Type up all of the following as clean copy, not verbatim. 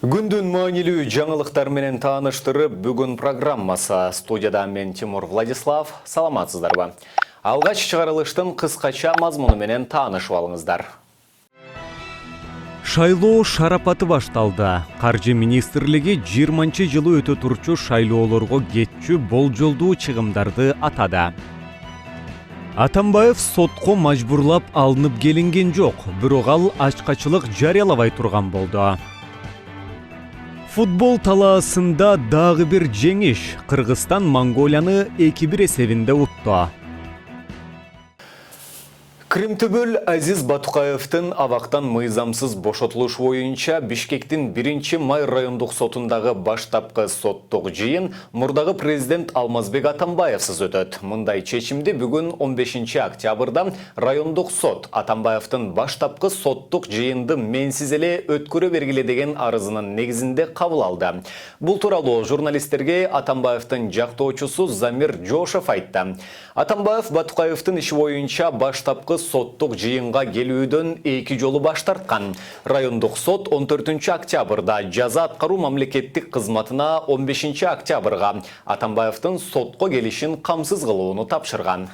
Күндүн маанилүү жаңылыктар менен тааныштырып, бүгүн программасы. Студияда мен Тимур Владислав. Саламатсыздарбы? Алгач чыгарылыштын кыскача мазмуну менен таанышып алыңыздар. Шайлоо шарапаты башталды. Каржы министрлиги 20-жылы өтө турчу шайлоолорго кетчү болжолдуу чыгымдарды атады. Атамбаев сотко мажбурлап алынып келинген жок, бирок ал ачкачылык жарыялабай турган болду. Футбол талаасында дагы бир жеңиш. Кыргызстан Монголияны 2-1 эсебинде утту. Кримтүбөл Азиз Батукаевдин абактан мыйзамсыз бошотулуш боюнча Бишкектин 1-май райондук сотундагы баштапкы соттук жыйын мурдагы президент Алмазбек Атамбаевсыз өтөт. Мындай чечимди бүгүн 15 октябрда райондук сот Атамбаевдин баштапкы соттук жыйынды менсиз эле өткөрө бергиле деген арызынын негизинде кабыл алды. Бул тууралуу журналисттерге Атамбаевдин жактоочусу Замир Жошев айтты. Атамбаев Батукаевдин иши боюнча баштапкы соттук жыйынга келүүдөн 2 жолу баш тарткан. Райондук сот 14 октябрда жаза аткаруу мамлекеттик кызматына 15 октябрга Атамбаевдин сотко келишин камсыз кылууну тапшырган.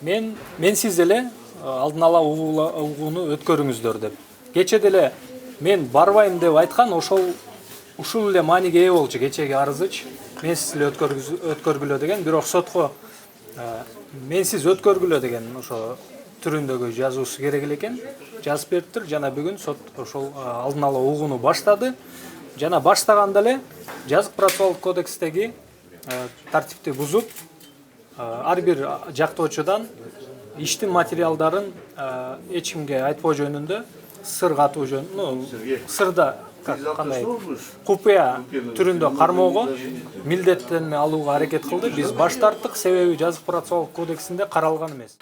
Менсиз эле алдын ала угууну өткөрүңүздөр деп. Кече деле мен барбайм деп айткан, ушул эле мааниге ээ болчу кечеги арызыч. Менсиз эле өткөргүлө деген, бирок сотко менсиз өткөргүлө деген ошо түрүндөгү жазуусу керек экен. Жазып бериптир. Жана бүгүн сот ошол алдын ала угууну баштады. Жана баштаганда эле жазык процессуалдык кодекстеги тартипти бузуп, ар бир жактоочудан иштин материалдарын эч кимге айтпоо жөнүндө сыр катуу сырда кандай купуя түрүндө кармоого милдеттенме алууга аракет кылды. Биз баш тарттык, себеби жазык процессуалдык кодексинде каралган эмес.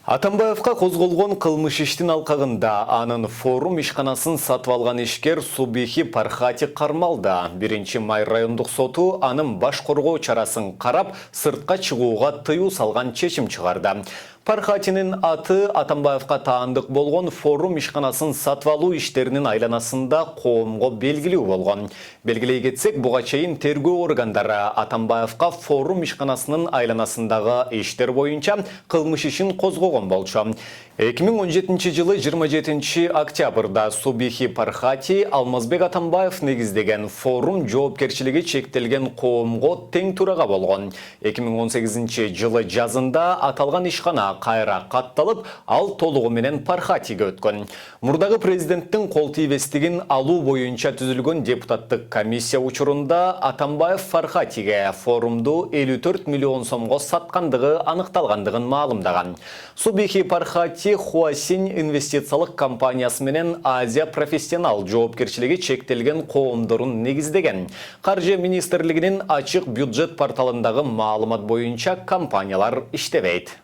Атамбаевка козголгон кылмыш иштин алкагында анын форум ишканасын сатып алган ишкер Субихи Пархати кармалды. 1-май райондук соту анын баш коргоо чарасын карап, сыртка чыгууга тыюу салган чечим чыгарды. Пархатинин аты Атамбаевка таандык болгон форум ишканасын сатып алуу иштеринин айланасында коомго белгилүү болгон. Белгилей кетсек, буга чейин тергөө органдары Атамбаевка форум ишканасынын айланасындагы иштер боюнча кылмыш ишин козгогон болчу. 2017 жылы 27 октябрда Субихи Пархати Алмазбек Атамбаев негиздеген форум жоопкерчилиги чектелген коомго тең турага болгон. 2018 жылы жазында аталган ишкана кайра катталып, ал толугу менен Пархатиге өткөн. Мурдагы президенттин кол тийбестигин алуу боюнча түзүлгөн депутаттык комиссия учурунда Атамбаев Пархатиге форумду 54 миллион сомго саткандыгы аныкталгандыгын маалымдаган. Субихи Пархати Хуасин инвестициялык компаниясы менен Азия профессионал жоопкерчилиги чектелген коомдорун негиздеген. Каржы министрлигинин ачык бюджет порталындагы маалымат боюнча компаниялар иштебейт.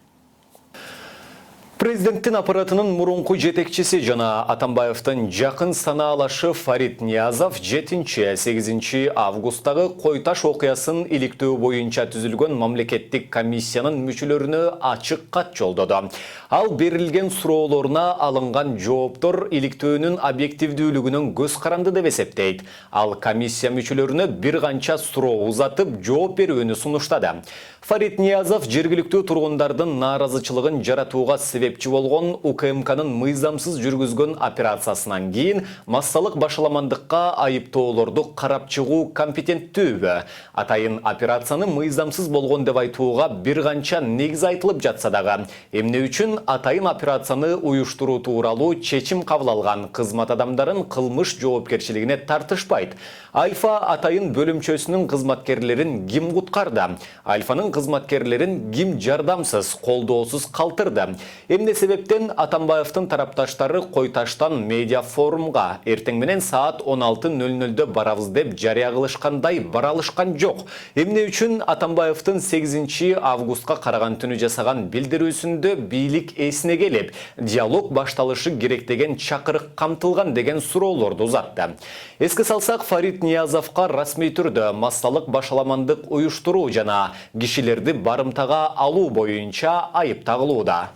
Президенттин аппаратынын мурунку жетекчиси жана Атамбаевдин жакын санаалашы Фарид Ниязов 7-8 августтагы Койташ окуясын иликтөө боюнча түзүлгөн мамлекеттик комиссиянын мүчөлөрүнө ачык кат жолдоду. Ал берилген суроолоруна алынган жооптор иликтөөнүн объективдүүлүгүнөн көз каранды деп эсептейт. Ал комиссия мүчөлөрүнө бир канча суроо узатып, жооп берүүнү сунуштады. Фарид Ниязов жергиликтүү тургундардын нааразычылыгын жаратууга себепчи болгон УКМКнын мыйзамсыз жүргүзгөн операциясынан кийин массалык башаламандыкка айыптоолорду карап чыгуу компетенттүүбү. Атайын операцияны мыйзамсыз болгон деп айтууга бир канча негиз айтылып жатса дагы, эмне үчүн атайын операцияны уюштуруу тууралуу чечим кабыл алган кызмат адамдарын кылмыш жоопкерчилигине тартышпайт. Альфа атайын бөлүмчөсүнүн кызматкерлерин ким куткарды? Альфанын кызматкерлерин ким жардамсыз, колдоосуз калтырды? Эмне себептен Атамбаевдин тарапташтары Койташтан медиа форумга эртең менен саат 16:00 барабыз деп жарыя кылышкандай бара алышкан жок? Эмне үчүн Атамбаевдин 8 августка караган түнү жасаган билдирүүсүндө бийлик эсине келип, диалог башталышы керек деген чакырык камтылган деген суроолорду узатты. Эске салсак, Фарид Ниязовка расмий түрдө массалык башаламандык уюштуруу жана кишилерди барымтага алуу боюнча айып тагылууда.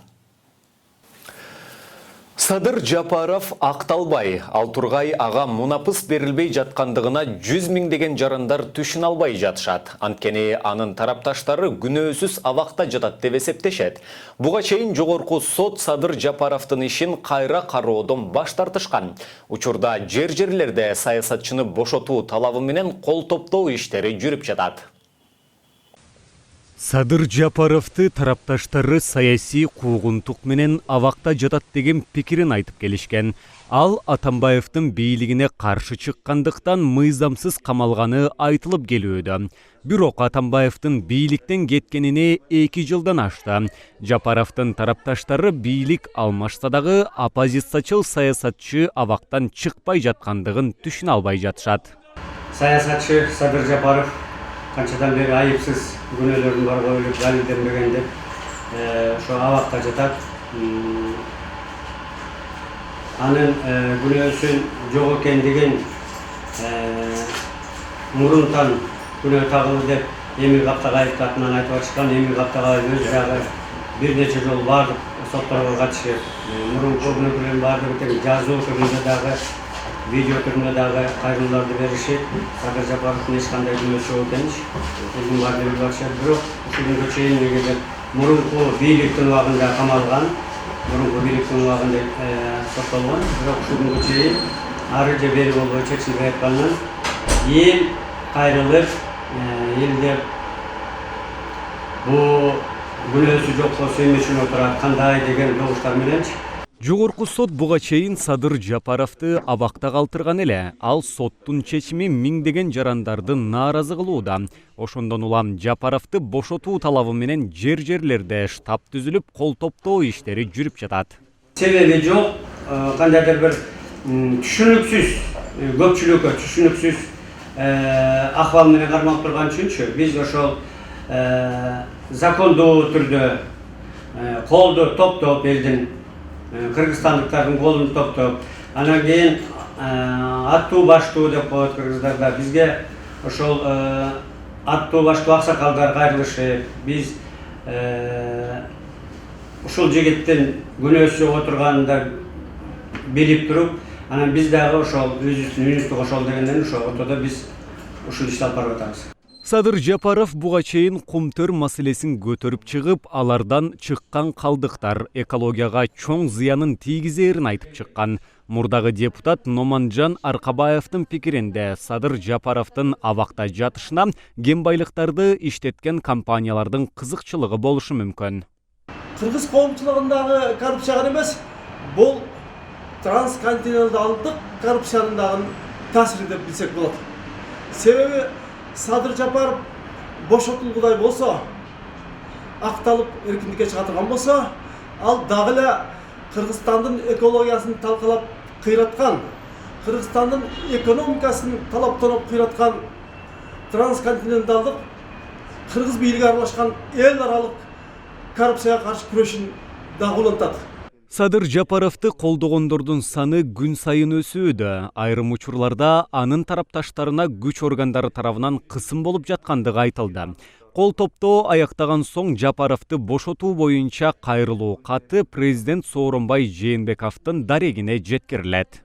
Садыр Жапаров ақталбай, ал Тургай аға мунапыс берілбей жатқандығына 100 миңдеген жарандар түшін албай жатышат. Анткени анын тарапташтары күнөөсүз абакта жатат деп эсептешет. Буга чейин жогорку сот Садыр Жапаровдун ишин кайра кароодон баш тартышкан. Учурда жерлерде саясатчыны бошотуу талабы менен кол топтоо иштери жүрүп жатат. Садыр Жапаровты тарапташтары саясий куугунтук менен абакта жатат деген пикирин айтып келишкен. Ал Атамбаевдин бийлигине каршы чыккандыктан мыйзамсыз камалганы айтылып келүүдө. Бирок Атамбаевдин бийликтен кеткенине 2 жылдан ашты. Жапаровдун тарапташтары бийлик алмашса дагы оппозициячыл саясатчы абактан чыкпай жаткандыгын түшүнө албай жатышат. Саясатчы Садыр Жапаров канчадан бери айыпсыз күнөөлөрдүн бар коюлуп далилденбеген деп ошо абакта жатат. Анын күнөөсүн жок экендигин мурунтан күнөө тагылды деп Эмил Каптагаевдин атынан айтып атышкан. Эмил Каптагаев өзү дагы бир нече жолу бардык сотторго катышып, мурунку күнөөдүн баардыгы тең жазуу түрүндө дагы видео түрүндө дагы кайрылууларды беришип, Садыр Жапаровдун эч кандай күнөөсү жок экенин элдин баары билип атышат. Бирок ушул күнгө чейин эгерде мурунку бийликтин убагында камалган, мурунку бийликтин убагында соттолгон, бирок ушул күнгө чейин ары же бери болбой чечилбей атканынан эл кайрылып, элде бул күнөөсү жок болсо эмне үчүн отурат, кандай деген добуштар менен Жогорку сот буга чейин Садыр Жапаровду абакта калтырган эле. Ал соттун чечими миңдеген жарандарды нааразы кылууда. Ошондон улам Жапаровду бошотуу талабы менен жерлерде штаб түзүлүп, кол топтоо иштери жүрүп жатат. Себеби жок, кандайдыр бир түшүнүксүз, көпчүлүккө түшүнүксүз акыбал менен кармалып турган үчүнчү биз ошол закондуу түрдө колду топтоп элдин кыргызстандыктардын колун топтоп, анан кийин аттуу баштуу деп коет кыргыздарда. Бизге ошол аттуу баштуу аксакалдар кайрылышып, биз ушул жигиттин күнөөсү отурганында билип туруп, анан биз дагы ошол өзүбүздүн үнүбүздү кошолу дегенден ошол ортодо биз ушул ишти алып барып атабыз. Садыр Жапаров буга чейин кумтөр маселесин көтөрүп чыгып, алардан чыккан калдыктар экологияга чоң зыянын тийгизерин айтып чыккан. Мурдагы депутат Номанжан Аркабаевдин пикиринде Садыр Жапаровдун абакта жатышына кен байлыктарды иштеткен компаниялардын кызыкчылыгы болушу мүмкүн. Кыргыз коомчулугундагы коррупцияга эмес, бул трансконтиненталдык коррупциянын дагы таасири деп билсек болот. Себеби Садыр Жапаров бошотулгудай болсо, акталып эркиндикке чыга турган болсо, ал дагы эле Кыргызстандын экологиясын талкалап кыйраткан, Кыргызстандын экономикасын талаптанып кыйраткан трансконтиненталдык кыргыз бийлиги аралашкан эл аралык коррупцияга каршы күрөшүн дагы улантат. Садыр Жапаровду колдогондордун саны күн сайын өсүүдө. Айрым учурларда анын тарапташтарына күч органдары тарабынан кысым болуп жаткандыгы айтылды. Кол топтоо аяктаган соң Жапаровду бошотуу боюнча кайрылуу каты президент Сооронбай Жээнбековдун дарегине жеткирилет.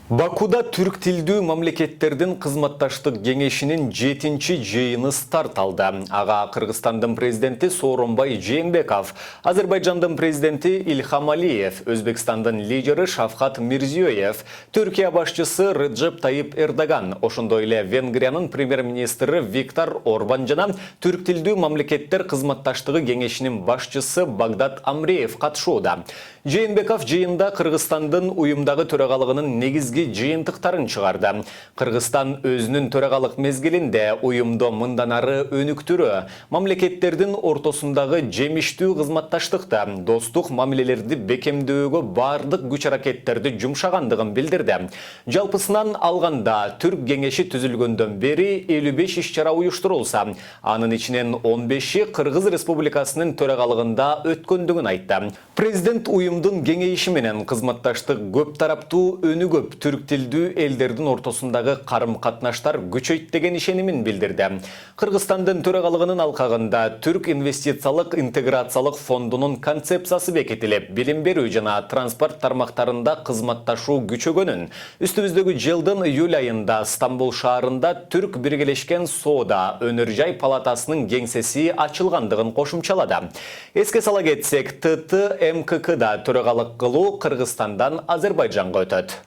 Бакуда түрк тилдүү мамлекеттердин кызматташтык кеңешинин 7-чи жыйыны старт алды. Ага Кыргызстандын президенти Сооронбай Жээнбеков, Азербайжандын президенти Ильхам Алиев, Өзбекстандын лидери Шавкат Мирзиёев, Түркия башчысы Реджеп Тайип Эрдоган, ошондой эле Венгриянын премьер-министри Виктор Орбан жана түрк тилдүү мамлекеттер кызматташтыгы кеңешинин башчысы Багдат Амреев катышууда. Жээнбеков жыйында Кыргызстандын уюмдагы төрагалыгынын негизги жыйынтыктарын чыгарды. Кыргызстан өзүнүн төрагалык мезгилинде уюмдо мындан ары өнүктүрүү, мамлекеттердин ортосундагы жемиштүү кызматташтыкта достук мамилелерди бекемдөөгө бардык күч аракеттерди жумшагандыгын билдирди. Жалпысынан алганда түрк кеңеши түзүлгөндөн бери 55 иш-чара уюштурулса, анын ичинен 15-и Кыргыз Республикасынын төрагалыгында өткөндүгүн айтты. Президент уюмдун кеңейиши менен кызматташтык көп тараптуу өнүгүп, түрк тилдүү элдердин ортосундагы карым-катнаштар күчөйт деген ишенимин билдирди. Кыргызстандын төрагалыгынын алкагында Түрк инвестициялык интеграциялык фондунун концепциясы бекитилип, билим берүү жана транспорт тармактарында кызматташуу күчөгөнүн, үстүбүздөгү жылдын июль айында Стамбул шаарында Түрк биргелешкен соода өнөр жай палатасынын кеңсеси ачылгандыгын кошумчалады. Эске сала кетсек, ТТ МККда төрагалык кылуу Кыргызстандан Азербайжанга өтөт.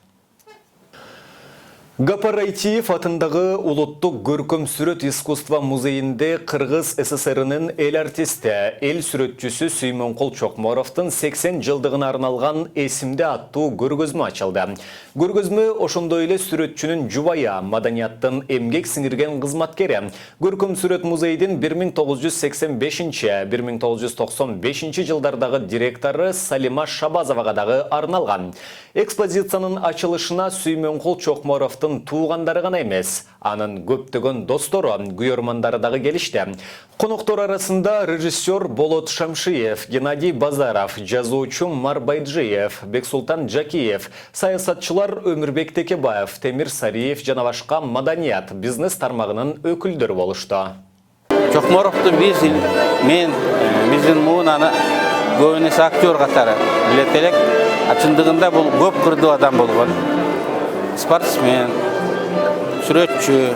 Гапарайтиев атындагы улуттук көркөм сүрөт искусство музейинде Кыргыз СССРынын эл артисти, эл сүрөтчүсү Сүймөнкул Чокморовдун 80 жылдыгына арналган эсимде аттуу көргөзмө ачылды. Көргөзмө ошондой эле сүрөтчүнүн жубайы, маданияттын эмгек сиңирген кызматкери, көркөм сүрөт музейдин 1985-1995 жылдардагы директору Салима Шабазовага дагы арналган. Экспозициянын ачылышына Сүймөнкул Чокморовдун туугандары гана эмес, анын көптөгөн достору, күйөрмандары дагы келишти. Коноктор арасында режиссер Болот Шамшиев, Геннадий Базаров, жазуучу Марбайджиев, Бексултан Жакиев, саясатчылар Өмүрбек Текебаев, Темир Сариев жана башка маданият, бизнес тармагынын өкүлдөрү болушту. Чокморовду биздин муунаны көбүнесе актер катары билет элек. Чындыгында бул көп кырдуу адам болгон. Спортсмен, сүрөтчү,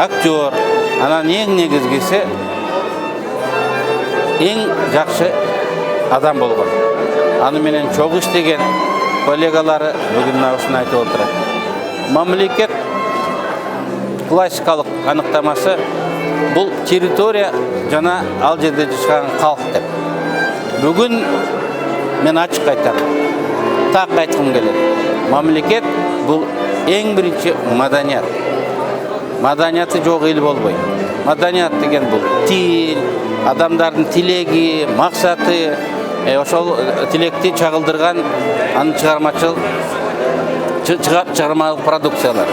актер, анан эң негизгиси эң жакшы адам болгон. Аны менен чогуу иштеген коллегалары бүгүн ушуну айтып отурат. Мамлекет классикалык аныктамасы бул территория жана ал жерде жашаган калк деп. Бүгүн мен ачык айтам. Так айткым келет. Мамлекет бұл ең бірінші маданият. Маданияты жоқ ел болбой. Маданият деген бұл тил, адамдардың тилеги, мақсаты, ошол тилекти чагылдырган анын чыгармалык продукциялар.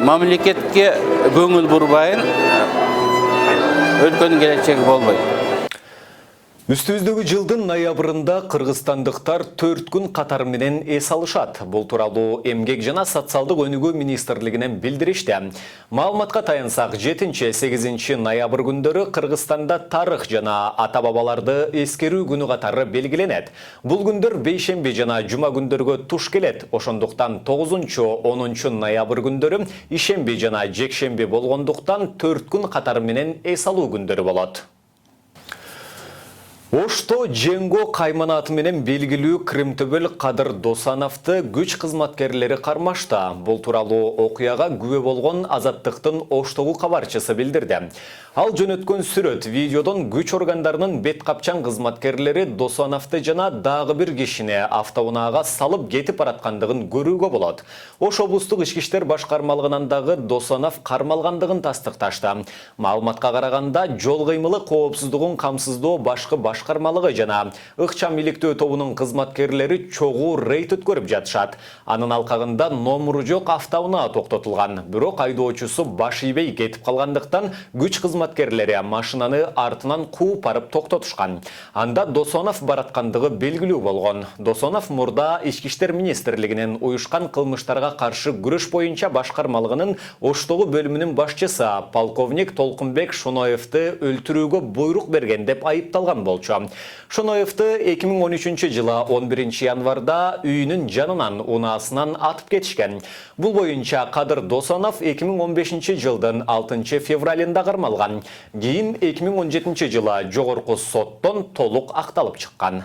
Мамлекетке көңүл бурбайын, өлкөнүн келечеги болбойт. Үстүбүздөгү жылдын ноябрында кыргызстандыктар 4 күн катары менен эс алышат. Бул тууралуу Эмгек жана социалдык өнүгүү министрлигинен билдиришти. Маалыматка таянсак, 7-8 ноябрь күндөрү Кыргызстанда тарых жана ата-бабаларды эскерүү күнү катары белгиленет. Бул күндөр бейшемби жана жума күндөргө туш келет. Ошондуктан 9-10 ноябрь күндөрү ишемби жана жекшемби болгондуктан 4 күн катары менен эс алуу күндөрү болот. Ошто Женго кайманаты менен белгилүү Кримтөбөл Кадыр Досановду күч кызматкерлери кармашта. Бул тууралуу окуяга күбө болгон Азаттыктын Оштогу кабарчысы билдирди. Ал жөнөткөн сүрөт видеодон күч органдарынын бет капчан кызматкерлери Досановду жана дагы бир кишини автоунаага салып кетип бараткандыгын көрүүгө болот. Ош облустук ички иштер башкармалыгынан дагы Досонов кармалгандыгын тастыкташты. Маалыматка караганда, жол кыймылы коопсуздугун камсыздоо башкы башкармалыгы жана ыкчам иликтөө тобунун кызматкерлери чогуу рейд өткөрүп жатышат. Анын алкагында номуру жок автоунаа токтотулган. Бирок айдоочусу баш ийбей кетип калгандыктан күч кызматкерлери машинаны артынан кууп барып токтотушкан. Анда Досонов бараткандыгы белгилүү болгон. Досонов мурда Ички иштер министрлигинин уюшкан кылмыштарга каршы күрөш боюнча башкармалыгынын Оштогу бөлүмүнүн башчысы полковник Толкунбек Шоноевду өлтүрүүгө буйрук берген деп айыпталган болчу. Шоноевду 2013 жылы 11 январда үйүнүн жанынан унаасынан атып кетишкен. Бул боюнча Кадыр Досонов 2015 жылдын 6 февралында кармалган. Кийин 2017 жылы жогорку соттон толук акталып чыккан.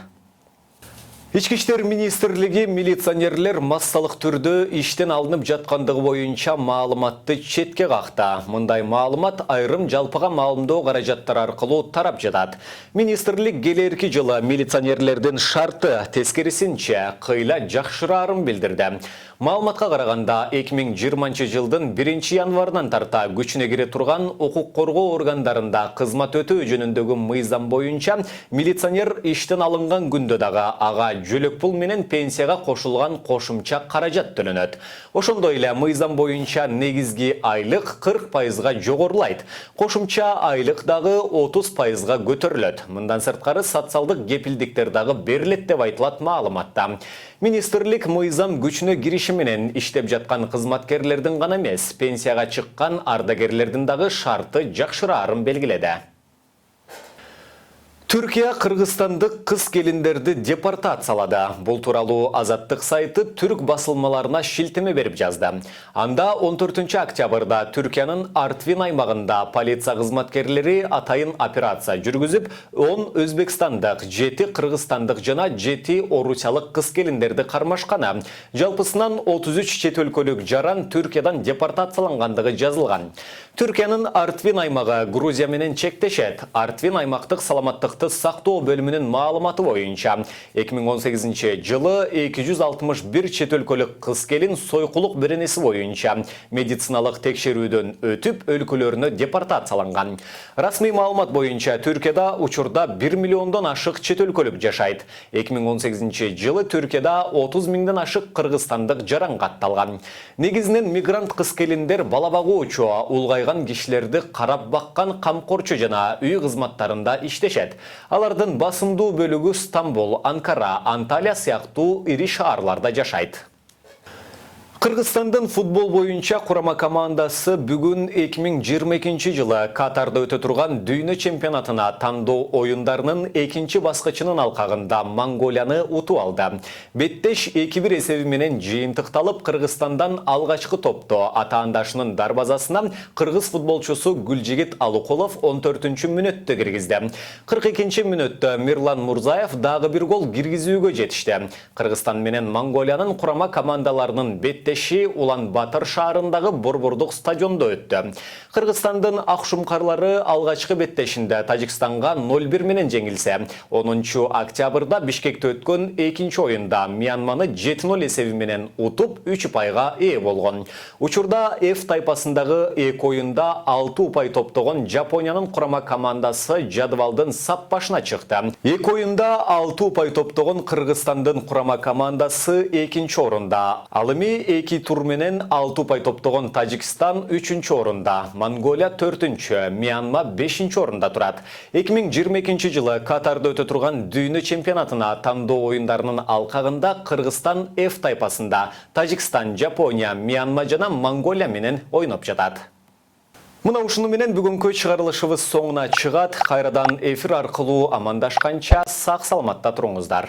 Ички иштер министрлиги милиционерлер массалык түрдө иштен алынып жаткандыгы боюнча маалыматты четке какта. Мындай маалымат айрым жалпыга маалымдоо каражаттары аркылуу тарап жатат. Министрлик келерки жылы милиционерлердин шарты тескерисинче кыйла жакшыраарын билдирди. Маалыматка караганда 2020 жылдын 1 январынан тарта күчүнө кире турган укук коргоо органдарында кызмат өтөө жөнүндөгү мыйзам боюнча милиционер иштен алынган күндө дагы ага жөлөк пул менен пенсияга кошулган кошумча каражат төлөнөт. Ошондой эле мыйзам боюнча негизги айлык 40%га жогорулайт. Кошумча айлык дагы 30%га көтөрүлөт. Мындан сырткары социалдык кепилдиктер дагы берилет деп айтылат маалыматта. Министрлик мыйзам күчүнө кириши менен иштеп жаткан кызматкерлердин гана эмес, пенсияга чыккан ардагерлердин дагы шарты жакшыраарын белгиледи. Түркия Кыргызстандык кыз келиндерди депортациялады. Бул тууралуу Азаттык сайты түрк басылмаларына шилтеме берип жазды. Анда 14 октябрда Түркиянын Артвин аймагында полиция кызматкерлери атайын операция жүргүзүп, 10 өзбекстандык, 7 кыргызстандык жана 7 орусиялык кыз келиндерди кармашканы. Жалпысынан 33 чет өлкөлүк жаран Түркиядан депортациялангандыгы жазылган. Түркиянын Артвин аймагы Грузия менен чектешет. Артвин аймактык саламаттыкты сактоо бөлүмүнүн маалыматы боюнча 2018 жылы 261 чет өлкөлүк кыз келин сойкулук беренеси боюнча медициналык текшерүүдөн өтүп өлкөлөрүнө депортацияланган. Расмий маалымат боюнча Түркияда учурда 1 миллиондон ашык чет өлкөлүк жашайт. 2018 жылы Түркияда 30 миңден ашык кыргызстандык жаран катталган. Негизинен мигрант кыз келиндер бала багуучу, улгайган кишилерди карап баккан камкорчу жана үй кызматтарында иштешет. Алардын басымдуу бөлүгү Стамбул, Анкара, Анталия сыяктуу ири шаарларда жашайт. Кыргызстандын футбол боюнча курама командасы бүгүн 2022 жылы Катарда өтө турган дүйнө чемпионатына тандоо оюндарынын экинчи баскычынын алкагында Монголияны утуп алды. Беттеш 2-1 эсеби менен жыйынтыкталып, Кыргызстандан алгачкы топту атаандашынын дарбазасына кыргыз футболчусу Гүлжигит Алукулов 14-мүнөттө киргизди. 42-мүнөттө Мирлан Мурзаев дагы бир гол киргизүүгө жетишти. Кыргызстан менен Монголиянын курама командаларынын беттеши Улан-Батыр шаарындагы Борбордук стадиондо өттү. Кыргызстандын акшумкарлары алгачкы беттешинде Тажикстанга 0-1 менен жеңилсе, 10 октябрда Бишкекте өткөн экинчи оюнда Мьянманы 7-0 эсеби менен утуп 3 упайга ээ болгон. Учурда F тайпасындагы эки оюнда 6 упай топтогон Жапониянын курама командасы жадвалдын сап башына чыкты. Эки оюнда 6 упай топтогон Кыргызстандын курама командасы экинчи орунда. Ал эми эки тур менен 6 упай топтогон Тажикстан 3-чү орунда, Монголия 4-чү, Мьянма 5-чи орунда турат. 2022 жылы Катарда өтө турган дүйнө чемпионатына тандоо оюндарынын алкагында Кыргызстан F тайпасында Тажикстан, Жапония, Мьянма жана Монголия менен ойноп жатат. Мына ушуну менен бүгүнкү чыгарылышыбыз соңуна чыгат. Кайрадан эфир аркылуу амандашканча сак саламатта туруңуздар.